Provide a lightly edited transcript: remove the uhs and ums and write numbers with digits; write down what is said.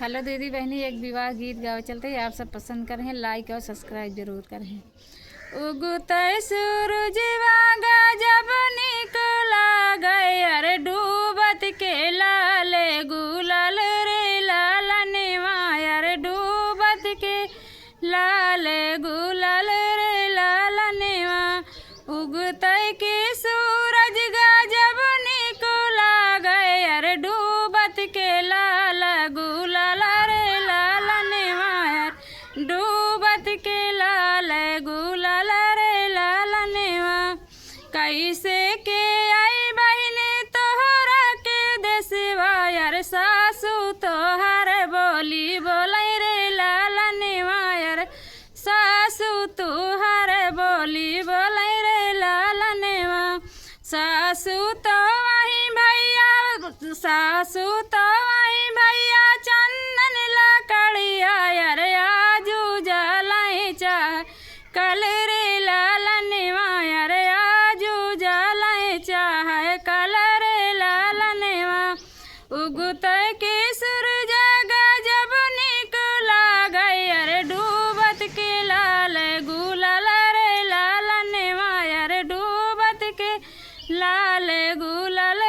Hello दीदी बहनी, एक विवाह गीत गावे चलते हैं। आप सब पसंद करें, लाइक और सब्सक्राइब जरूर करें। उगते सूरजवा जब निकला गए, अरे डूबत के लाले गुलाल रे लालनवा, अरे डूबत के लाले गुलाल रे लालनवा। उगते के सूरज जब निकला गए, अरे डूबत के लाल गुलाल रे लालनवा, डूबत के लाल गुलाल रे लालनवा। कैसे के आई बहिनी तोहरा के देसवा, यार सासू तोहर बोली बोलै रे लालनवा, यार सासू तोहर बोली बोलै रे लालनवा। सासू तो वहीं भैया, सासू तो वहीं भैया चंदन लकड़िया, यार आजू जलाई चाह कल रे लालनवा, यार आजू जलाई चाह कल रे लालनवा। उगते के सूरज जब निकला गए, अरे डूबत के लाल गुलाल रे लालनवा, यार डूबत के लाल गुलाल